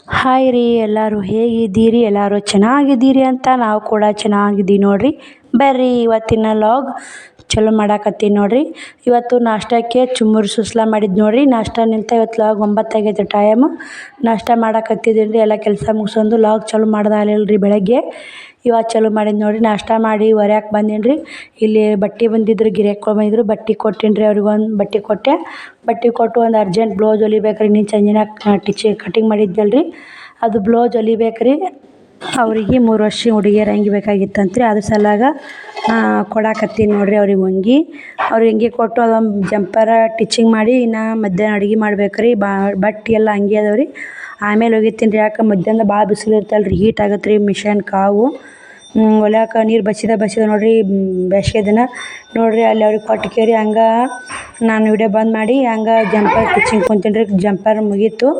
Hi ರೀ ಎಲ್ಲರೂ ಹೇಗಿದ್ದೀರಿ? ಎಲ್ಲರೂ ಚೆನ್ನಾಗಿದ್ದೀರಿ ಅಂತ ನಾವು ಕೂಡ ಚೆನ್ನಾಗಿದ್ದೀವಿ ನೋಡ್ರಿ. ಬರ್ರಿ ಇವತ್ತಿನ ಲಾಗ್ ಚಲೋ ಮಾಡಾಕತ್ತೀನಿ ನೋಡ್ರಿ. ಇವತ್ತು ನಾಷ್ಟಕ್ಕೆ ಚುಮ್ಮರಿ ಸುಸ್ಲಾ ಮಾಡಿದ್ದು ನೋಡ್ರಿ. ನಾಷ್ಟ ನಿಂತ ಇವತ್ತು ಲಾಗ್ 9 ಆಗೈತೆ ಟೈಮ್. ನಾಷ್ಟ ಮಾಡಾಕತ್ತಿದ್ದೀನಿ ರೀ. ಎಲ್ಲ ಕೆಲಸ ಮುಗಿಸ್ಕೊಂಡು ಲಾಗ್ ಚಲೋ ಮಾಡ್ದಾಲಿಲ್ರಿ ಬೆಳಗ್ಗೆ. ಇವತ್ತು ಚಲೋ ಮಾಡಿದ್ದು ನೋಡ್ರಿ. ನಾಷ್ಟ ಮಾಡಿ ಹೊರ್ಯಾಕೆ ಬಂದೀನಿ ರೀ. ಇಲ್ಲಿ ಬಟ್ಟೆ ಬಂದಿದ್ರು, ಗಿರಾಕಿಗಳು ಬಂದಿದ್ರು. ಬಟ್ಟೆ ಕೊಟ್ಟೀನಿ ರೀ ಅವ್ರಿಗೆ, ಒಂದು ಬಟ್ಟೆ ಕೊಟ್ಟೆ. ಬಟ್ಟೆ ಕೊಟ್ಟು ಒಂದು ಅರ್ಜೆಂಟ್ ಬ್ಲೌಸ್ ಹೊಲಿಬೇಕು ರೀ. ನೀನು ಸಂಜೆನಾಗ ಕಟಿಂಗ್ ಮಾಡಿದ್ನಲ್ಲ ರೀ, ಅದು ಬ್ಲೌಸ್ ಹೊಲಿಬೇಕು ರೀ. ಅವ್ರಿಗೆ 3 ವರ್ಷ ಹುಡುಗಿಯರು ಅಂಗಿ ಬೇಕಾಗಿತ್ತಂತ್ರಿ. ಅದ್ರ ಸಲಾಗ ಕೊಡಾಕತ್ತೀನಿ ನೋಡ್ರಿ ಅವ್ರಿಗೆ ಅಂಗಿ. ಅವ್ರಿಗೆ ಅಂಗಿ ಕೊಟ್ಟು ಅದೊಂದು ಜಂಪರ ಟಿಚಿಂಗ್ ಮಾಡಿ ಇನ್ನು ಮಧ್ಯಾಹ್ನ ಅಡುಗೆ ಮಾಡ್ಬೇಕು ರೀ. ಬಟ್ಟೆ ಎಲ್ಲ ಹಂಗೆ ಅದಾವೆ ರೀ. ಆಮೇಲೆ ಒಗಿತೀನಿ ರೀ. ಯಾಕೆ ಮಧ್ಯಾಹ್ನ ಭಾಳ ಬಿಸಿಲು ಇರ್ತಲ್ಲ ರೀ, ಹೀಟ್ ಆಗತ್ತೆ ರೀ ಮಿಷನ್ ಕಾವು. ಹೊಲ್ಯಾಕ ನೀರು ಬಸಿದ ನೋಡ್ರಿ ಬೇಸಿಗೆ ದಿನ ನೋಡ್ರಿ. ಅಲ್ಲಿ ಅವ್ರಿಗೆ ಕೊಟ್ಟು ಕೇರಿ ಹಂಗೆ ನಾನು ವಿಡಿಯೋ ಬಂದ್ ಮಾಡಿ ಹಂಗೆ ಜಂಪರ್ ಟಿಚಿಂಗ್ ಕುಂತೀನಿ ರೀ. ಜಂಪರ್ ಮುಗೀತು,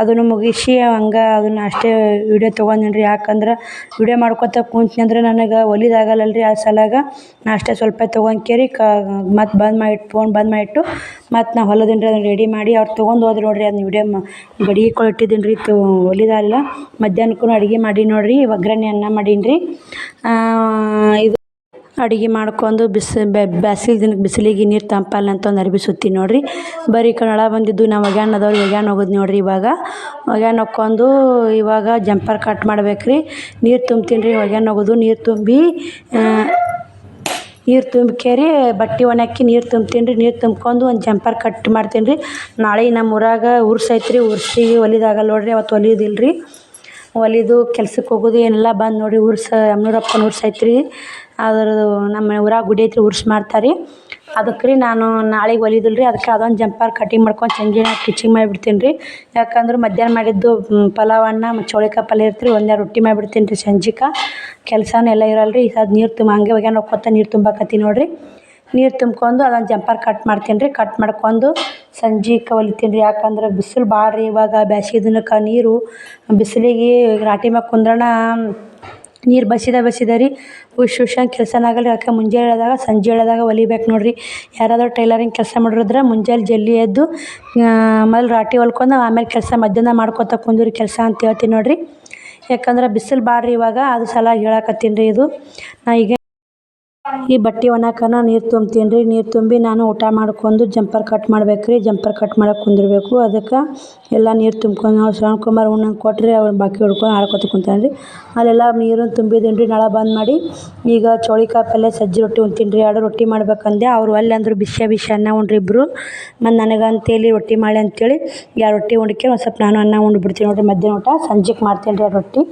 ಅದನ್ನು ಮುಗಿಸಿ ಹಂಗೆ ಅದನ್ನು ಅಷ್ಟೇ ವಿಡಿಯೋ ತೊಗೊಂಡಿನಿ ರೀ. ಯಾಕಂದ್ರೆ ವಿಡಿಯೋ ಮಾಡ್ಕೊತ ಕುಂತ್ನಿ ಅಂದ್ರೆ ನನಗೆ ಹೊಲಿದಾಗಲ್ಲ ರೀ. ಆ ಸಲಾಗ ನಾ ಅಷ್ಟೇ ಸ್ವಲ್ಪ ತೊಗೊಂಡ್ ಕೇರಿ ಮತ್ತು ಫೋನ್ ಬಂದ್ ಮಾಡಿಟ್ಟು ಮತ್ತು ನಾ ಹೊಲದೀನಿ ರೀ. ಅದನ್ನು ರೆಡಿ ಮಾಡಿ ಅವ್ರು ತೊಗೊಂಡು ಹೋದ್ರು ನೋಡ್ರಿ. ಅದನ್ನ ವಿಡಿಯೋ ಗಡಿಗೆ ಕೊಟ್ಟಿದ್ದೀನಿ ರೀ. ಹೊಲಿದಾಗಲ್ಲ. ಮಧ್ಯಾಹ್ನಕ್ಕೂ ಅಡುಗೆ ಮಾಡಿ ನೋಡ್ರಿ. ಒಗ್ಗರಣೆ ಅನ್ನ ಮಾಡೀನಿ ರೀ. ಇದು ಅಡುಗೆ ಮಾಡ್ಕೊಂಡು ಬ್ಯಾಸಿಗೆ ದಿನಕ್ಕೆ ಬಿಸಿಲಿಗೆ ನೀರು ತಂಪಲ್ಲ ಅಂತ ಒಂದು ಅರ್ಬಿ ಸುತ್ತೀನಿ ನೋಡ್ರಿ. ಬರೀ ಕನ್ನಡ ಬಂದಿದ್ದು ನಾವು ಒಗ್ಯಾಣ ಅದಾವ್ರಿ. ಒಗ್ಯಾಣ ಹೋಗೋದು ನೋಡ್ರಿ. ಇವಾಗ ಒಗ್ಯಾಣ ಹೊಕ್ಕೊಂಡು ಇವಾಗ ಜಂಪರ್ ಕಟ್ ಮಾಡ್ಬೇಕು ರೀ. ನೀರು ತುಂಬ್ತೀನಿ ರೀ. ಒಗ್ಯಾಣ ಹೋಗೋದು ನೀರು ತುಂಬಿಕೇರಿ ಬಟ್ಟೆ ಒಣಾಕಿ ನೀರು ತುಂಬ್ತೀನಿ ರೀ. ನೀರು ತುಂಬ್ಕೊಂಡು ಒಂದು ಜಂಪರ್ ಕಟ್ ಮಾಡ್ತೀನಿ ರೀ. ನಾಳೆ ನಮ್ಮ ಊರಾಗ ಉರ್ಸು ಐತ್ರಿ. ಉರ್ಸಿಗೆ ಹೊಲಿದಾಗಲ್ಲ ನೋಡ್ರಿ. ಅವತ್ತು ಹೊಲಿಯೋದಿಲ್ಲ ರೀ. ಹೊಲಿದು ಕೆಲ್ಸಕ್ಕೆ ಹೋಗೋದು ಏನೆಲ್ಲ ಬಂದು ನೋಡಿರಿ. ಯಮ್ನೂರಪ್ಪನ ಉರ್ಸು ಐತ್ರಿ. ಅದ್ರದ್ದು ನಮ್ಮ ಊರಾಗ ಗುಡಿ ಐತ್ರಿ, ಉರ್ಸು ಮಾಡ್ತಾರೆ ರೀ. ಅದಕ್ಕೆ ರೀ ನಾನು ನಾಳೆಗೆ ಹೊಲಿದಿಲ್ಲ ರೀ. ಅದಕ್ಕೆ ಅದೊಂದು ಜಂಪರ್ ಕಟಿಂಗ್ ಮಾಡ್ಕೊಂಡು ಸಂಜೆನಾಗ ಸ್ಟಿಚಿಂಗ್ ಮಾಡಿಬಿಡ್ತೀನಿ ರೀ. ಯಾಕಂದ್ರೆ ಮಧ್ಯಾಹ್ನ ಮಾಡಿದ್ದು ಪಲಾವ್ ಅನ್ನ ಮತ್ತು ಚೌಳಿಕಾಯಿ ಪಲ್ಯ ಇರ್ತೀರಿ. ಒಂದೆರಡು ರೊಟ್ಟಿ ಮಾಡಿಬಿಡ್ತೀನಿ ರೀ. ಸಂಜೆಗೆ ಕೆಲಸನೂ ಎಲ್ಲ ಇರಲ್ಲ ರೀ. ಅದು ನೀರು ಹಂಗೆ ಒಗ್ಯಾಣ ಹೊಕ್ಕೊತ ನೀರು ತುಂಬಾಕತ್ತೀನಿ ನೋಡ್ರಿ. ನೀರು ತುಂಬ್ಕೊಂಡು ಅದೊಂದು ಜಂಪರ್ ಕಟ್ ಮಾಡ್ತೀನಿ ರೀ. ಕಟ್ ಮಾಡ್ಕೊಂಡು ಸಂಜೆಗೆ ಹೊಲಿತೀನಿ ರೀ. ಯಾಕಂದ್ರೆ ಬಿಸಿಲು ಭಾಳ ರೀ. ಇವಾಗ ಬ್ಯಾಸಿಗೆ ದಿನಕ್ಕೆ ನೀರು ಬಿಸಿಲಿಗೆ ರಾಟಿ ಮ್ಯಾಗ ಕುಂದ್ರಣ ನೀರು ಬಸಿದ ರೀ. ಹುಷ್ ಕೆಲಸನ ಆಗಲ್ಲ ರೀ. ಅದಕ್ಕೆ ಮುಂಜಾನೆ ಎಳೆದಾಗ ಸಂಜೆ ಎಳೆದಾಗ ಹೊಲಿಬೇಕು ನೋಡ್ರಿ. ಯಾರಾದರೂ ಟೈಲರಿಂಗ್ ಕೆಲಸ ಮಾಡೋರಿದ್ರೆ ಮುಂಜಾನೆ ಜಲ್ದಿ ಎದ್ದು ಆಮೇಲೆ ರಾಟಿ ಹೊಲ್ಕೊಂಡು ಆಮೇಲೆ ಕೆಲಸ ಮಧ್ಯಾಹ್ನ ಮಾಡ್ಕೊತ ಕುಂದ್ರಿ ಕೆಲಸ ಅಂತ ಹೇಳ್ತೀನಿ ನೋಡ್ರಿ. ಯಾಕಂದ್ರೆ ಬಿಸಿಲು ಭಾಳ ರೀ ಇವಾಗ. ಅದು ಸಲ ಹೇಳಕತ್ತೀನಿ ರೀ. ಇದು ನಾ ಈಗ ಈ ಬಟ್ಟೆ ಒಣಾಕನ ನೀರು ತುಂಬ್ತೀನಿ ರೀ. ನೀರು ತುಂಬಿ ನಾನು ಊಟ ಮಾಡ್ಕೊಂಡು ಜಂಪರ್ ಕಟ್ ಮಾಡ್ಬೇಕು ರೀ. ಜಂಪರ್ ಕಟ್ ಮಾಡಕ್ಕೆ ಕುಂದಿರ್ಬೇಕು. ಅದಕ್ಕೆ ಎಲ್ಲ ನೀರು ತುಂಬ್ಕೊಂಡು ನಾವು ಶ್ರವಣ್ ಕುಮಾರ್ ಉಣ್ಣಂಗೆ ಕೊಟ್ಟರೆ ಅವ್ರು ಬಾಕಿ ಹೊಡ್ಕೊಂಡು ಆಡ್ಕೊತ ಕುಂತಾನೆ ರೀ. ಅಲ್ಲೆಲ್ಲ ನೀರನ್ನು ತುಂಬಿದ್ದೀನಿ ರೀ. ನಳ ಬಂದ್ ಮಾಡಿ ಈಗ ಚೌಳಿಕಾಯಿ ಪಲ್ಯ ಸಜ್ಜಿ ರೊಟ್ಟಿ ಉಣ್ತೀನಿ ರೀ. 2 ರೊಟ್ಟಿ ಮಾಡ್ಬೇಕಂದೆ. ಅವ್ರು ಅಲ್ಲಿ ಅಂದರು ಬಿಸಿ ಅನ್ನ ಉಣ್ರಿ ಇಬ್ಬರು. ಮತ್ತು ನನಗಂತೇಳಿ ರೊಟ್ಟಿ ಮಾಡಿ ಅಂತೇಳಿ 2 ರೊಟ್ಟಿ ಉಣ್ಕೆ ಒಂದು ಸ್ವಲ್ಪ ನಾನು ಅನ್ನ ಉಂಡ್ಬಿಡ್ತೀನಿ ನೋಡಿರಿ. ಮಧ್ಯಾಹ್ನ ಊಟ ಸಂಜೆಗೆ ಮಾಡ್ತೀನಿ ರೀ 2 ರೊಟ್ಟಿ.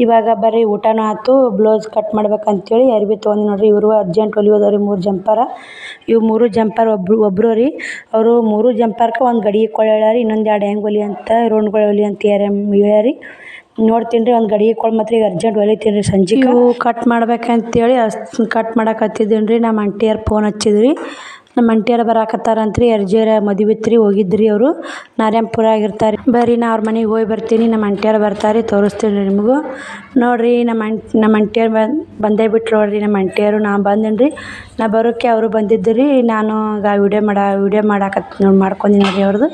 ಇವಾಗ ಬರೀ ಊಟನೂ ಆಯ್ತು. ಬ್ಲೌಸ್ ಕಟ್ ಮಾಡ್ಬೇಕಂತೇಳಿ ಅರ್ಬಿ ತೊಗೊಂಡು ನೋಡ್ರಿ. ಇವರು ಅರ್ಜೆಂಟ್ ಹೊಲಿಯೋದವ್ರಿ 3 ಜಂಪರ. ಇವು 3 ಜಂಪರ್ ಒಬ್ಬರು ರೀ. ಅವರು 3 ಜಂಪರ್ಗೆ ಒಂದು ಗಡಿಗೆ ಕೊಳ ಹೇಳ್ಯಾರಿ. ಇನ್ನೊಂದು 2 ಹೆಂಗೆ ಹೊಲಿ ಅಂತ ರೌಂಡ್ಗಳು ಹೊಲಿ ಅಂತ ಹೇಳ್ಯಾರಿ. ನೋಡ್ತೀನಿ ರೀ. ಒಂದು ಗಡಿಗೆ ಕೊಳ ಮಾತ್ರ ಈಗ ಅರ್ಜೆಂಟ್ ಹೊಲಿತೀನಿ ರೀ. ಸಂಜೆಗೆ ಇವು ಕಟ್ ಮಾಡ್ಬೇಕಂತೇಳಿ ಕಟ್ ಮಾಡಕತ್ತಿದ್ದೀನಿ ರೀ. ನಮ್ಮ ಆಂಟಿಯರು ಫೋನ್ ಹಚ್ಚಿದ್ರಿ. ನಮ್ಮ ಆಂಟಿಯರು ಬರಾಕತ್ತಾರಂತ್ರಿ. ಅರ್ಜಿಯರ ಮದುವೆ ಇತ್ತು ಹೋಗಿದ್ರಿ. ಅವರು ನಾರಾಯಣಪುರ ಆಗಿರ್ತಾರೆ. ಬರ್ರಿ ನಾ ಅವ್ರ ಮನೆಗೆ ಹೋಗಿ ಬರ್ತೀನಿ. ನಮ್ಮ ಆಂಟಿಯರು ಬರ್ತಾರೆ, ತೋರಿಸ್ತೀನಿ ರೀ ನಿಮಗೂ. ನೋಡಿರಿ ನಮ್ಮ ಆಂಟಿಯರು ಬಂದೇ ಬಿಟ್ರು ನೋಡಿರಿ. ನಮ್ಮ ಆಂಟಿಯರು ನಾ ಬಂದೀನಿ ರೀ. ನಾ ಬರೋಕ್ಕೆ ಅವರು ಬಂದಿದ್ದು ರೀ. ನಾನು ಈಗ ವಿಡಿಯೋ ಮಾಡ್ಕೊಂಡೀನಿ ನೋಡಿರಿ ಅವ್ರದ್ದು.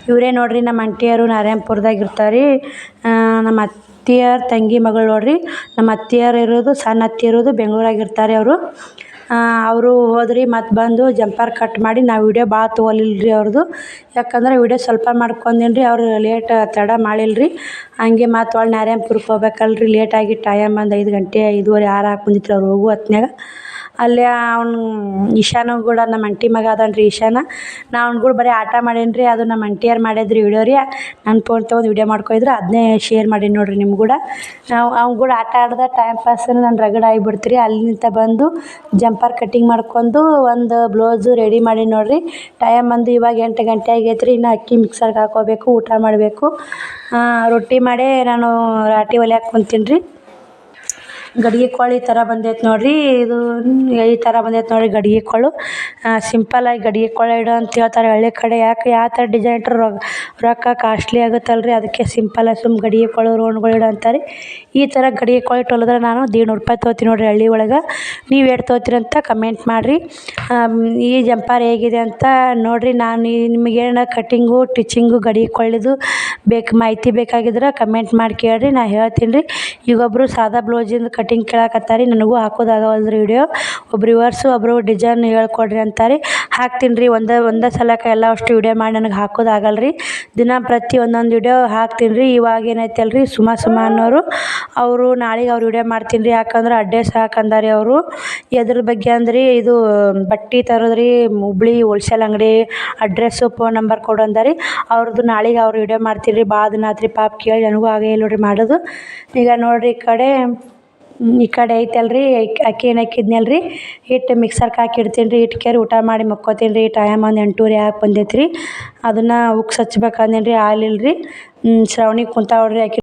ಇವರೇ ನೋಡಿರಿ ನಮ್ಮ ಆಂಟಿಯರು ನಾರಾಯಣಪುರದಾಗ ಇರ್ತಾರೆ. ನಮ್ಮ ಅತ್ತೆಯರ ತಂಗಿ ಮಗಳು ನೋಡಿರಿ. ನಮ್ಮ ಅತ್ತೆಯರು ಇರೋದು, ಸಣ್ಣ ಅತ್ತೆ ಇರೋದು ಬೆಂಗಳೂರಾಗಿರ್ತಾರೆ ಅವರು. ಅವರು ಹೋದ್ರಿ. ಮತ್ತು ಬಂದು ಜಂಪರ್ ಕಟ್ ಮಾಡಿ ನಾವು ವಿಡಿಯೋ ಭಾಳ ತೊಗೊಲಿಲ್ಲ ರೀ ಅವ್ರದ್ದು. ಯಾಕಂದ್ರೆ ವಿಡಿಯೋ ಸ್ವಲ್ಪ ಮಾಡ್ಕೊಂಡೀನಿ ರೀ. ಅವರು ತಡ ಮಾಡಿಲ್ಲ ರೀ. ಹಂಗೆ ಮತ್ತು ಒಳ್ಳೆ ನಾರಾಯಣಪುರಕ್ಕೆ ಹೋಗ್ಬೇಕಲ್ಲ ರೀ. ಲೇಟಾಗಿ ಟೈಮ್ ಬಂದು 5 ಗಂಟೆ 5:15 6 ಹಾಕೊಂಡಿತ್ತು ಅವ್ರು ಹೋಗೋ ಹೊತ್ನ್ಯಾಗ. ಅಲ್ಲೇ ಅವ್ನು ಈಶಾನು ಕೂಡ ನಮ್ಮ ಆಂಟಿ ಮಗ ಅದಾನ ರೀ ಈಶಾನ. ನಾ ಅವ್ನ ಕೂಡ ಬರೀ ಆಟ ಮಾಡೀನಿ ರೀ. ಅದು ನಮ್ಮ ಆಂಟಿಯರು ಮಾಡಿದ್ರಿ ವಿಡಿಯೋ ರೀ. ನನ್ನ ಫೋನ್ ತೊಗೊಂಡು ವಿಡಿಯೋ ಮಾಡ್ಕೊಂಡಿದ್ರು. ಅದನ್ನೇ ಶೇರ್ ಮಾಡೀನಿ ನೋಡಿರಿ ನಿಮ್ಗೆ ಕೂಡ. ಅವ್ನ ಕೂಡ ಆಟ ಆಡ್ದೆ ಟೈಮ್ ಪಾಸ್ ನನ್ನ ರಗಡ್ ಆಗಿಬಿಡ್ತು ರೀ. ಅಲ್ಲಿಂದ ಬಂದು ಜಂಪರ್ ಕಟಿಂಗ್ ಮಾಡ್ಕೊಂಡು ಒಂದು ಬ್ಲೌಸು ರೆಡಿ ಮಾಡಿ ನೋಡಿರಿ. ಟೈಮ್ ಬಂದು ಇವಾಗ 8 ಗಂಟೆ ಆಗೈತೆ ರೀ. ಇನ್ನು ಅಕ್ಕಿ ಮಿಕ್ಸರ್ಗೆ ಹಾಕ್ಕೋಬೇಕು, ಊಟ ಮಾಡಬೇಕು. ರೊಟ್ಟಿ ಮಾಡಿ ನಾನು ರಾಟಿ ಹೊಲಿಯಾಕೆ ಕುಂತೀನಿ ರೀ. ಗಡಿಗೆ ಕೋಳಿ ಈ ಥರ ಬಂದೈತೆ ನೋಡಿರಿ. ಇದು ಈ ಥರ ಬಂದೈತೆ ನೋಡಿರಿ ಗಡಿಗೆ ಕೋಳು. ಸಿಂಪಲ್ಲಾಗಿ ಗಡಿಗೆ ಕೋಳಿ ಇಡು ಅಂತ ಹೇಳ್ತಾರೆ ಹಳ್ಳಿ ಕಡೆ. ಯಾಕೆ ಯಾವ ಥರ ಡಿಸೈನ್ ಇಟ್ಟರು ರೊಕ್ಕ ಕಾಸ್ಟ್ಲಿ ಆಗುತ್ತಲ್ರಿ, ಅದಕ್ಕೆ ಸಿಂಪಲ್ಲಾಗಿ ಸುಮ್ಮ ಗಡಿಗೆ ಕೋಳು ರೌಂಡ್ಗಳು ಇಡು ಅಂತಾರೆ. ಈ ಥರ ಗಡಿಗೆ ಕೋಳಿ ಇಟ್ಟು ಹೊಲಿದ್ರೆ ನಾನು 150 ರೂಪಾಯಿ ತೊಗೋತೀನಿ ನೋಡಿರಿ ಹಳ್ಳಿ ಒಳಗೆ. ನೀವು ಎಷ್ಟು ತೊಗೋತೀರಿ ಅಂತ ಕಮೆಂಟ್ ಮಾಡಿರಿ. ಈ ಜಂಪರ್ ಹೇಗಿದೆ ಅಂತ ನೋಡಿರಿ. ನಾನು ನಿಮಗೇನು ಕಟ್ಟಿಂಗು ಟಿಚಿಂಗು ಗಡಿಗೆ ಕೋಳಿದು ಮಾಹಿತಿ ಬೇಕಾಗಿದ್ರೆ ಕಮೆಂಟ್ ಮಾಡಿ ಕೇಳಿರಿ, ನಾ ಹೇಳ್ತೀನಿ ರೀ. ಈಗ ಒಬ್ಬರು ಸಾದಾ ಬ್ಲೌಸಿಂದು ಕಟಿಂಗ್ ಕೇಳಕತ್ತಾರೆ, ನನಗೂ ಹಾಕೋದಾಗವಲ್ದು ವಿಡಿಯೋ. ಒಬ್ರು ವ್ಯೂವರ್ಸು ಒಬ್ಬರು ಡಿಸೈನ್ ಹೇಳ್ಕೊಡ್ರಿ ಅಂತಾರೆ. ಹಾಕ್ತೀನಿ ರೀ. ಒಂದೇ ಸಲಕ್ಕೆ ಎಲ್ಲ ಅಷ್ಟು ವಿಡಿಯೋ ಮಾಡಿ ನನಗೆ ಹಾಕೋದಾಗಲ್ರಿ. ಪ್ರತಿ ಒಂದೊಂದು ವಿಡಿಯೋ ಹಾಕ್ತೀನಿ ರೀ. ಇವಾಗ ಏನೈತಲ್ರಿ ಸುಮ ಅನ್ನೋರು ಅವರು ನಾಳೆಗೆ ಅವ್ರು ವಿಡಿಯೋ ಮಾಡ್ತೀನಿ ರೀ. ಯಾಕಂದ್ರೆ ಅಡ್ರೆಸ್ ಹಾಕಂದಾರೆ ಅವರು. ಎದ್ರ ಬಗ್ಗೆ ಅಂದ್ರೆ ಇದು ಬಟ್ಟೆ ತರೋದ್ರಿ, ಹುಬ್ಳಿ ಹೋಲ್ಸೇಲ್ ಅಂಗಡಿ ಅಡ್ರೆಸ್ಸು ಫೋನ್ ನಂಬರ್ ಕೊಡು ಅಂದಾರಿ. ಅವ್ರದ್ದು ನಾಳೆಗೆ ಅವ್ರು ವಿಡಿಯೋ ಮಾಡ್ತೀನಿ ರೀ. ಭಾಳ ದಿನ ಆತ್ರಿ ಪಾಪ ಕೇಳಿ, ನನಗೂ ಆಗೇ ಇಲ್ಲ ನೋಡಿರಿ ಮಾಡೋದು. ಈಗ ನೋಡಿರಿ ಈ ಕಡೆ ಐತಲ್ರಿ ಅಕ್ಕಿ ಏನು ಹಾಕಿದ್ನಲ್ರಿ, ಹಿಟ್ಟು ಮಿಕ್ಸರ್ಗೆ ಹಾಕಿ ಇಡ್ತೀನಿ ರೀ. ಇಟ್ಕೇರಿ ಊಟ ಮಾಡಿ ಮಕ್ಕೋತೀನಿ ರೀ. ಟೈಮ್ ಒಂದು 8:30 ಯಾಕೆ ಬಂದೈತೆ ರೀ. ಅದನ್ನು ಉಕ್ಸ್ ಹಚ್ಬೇಕು ಅಂದೇನಿ ರೀ, ಹಾಲಿಲ್ಲ ರೀ. ಶ್ರಾವಣಿ ಕುಂತಾವ್ರಿ ಆಕಿ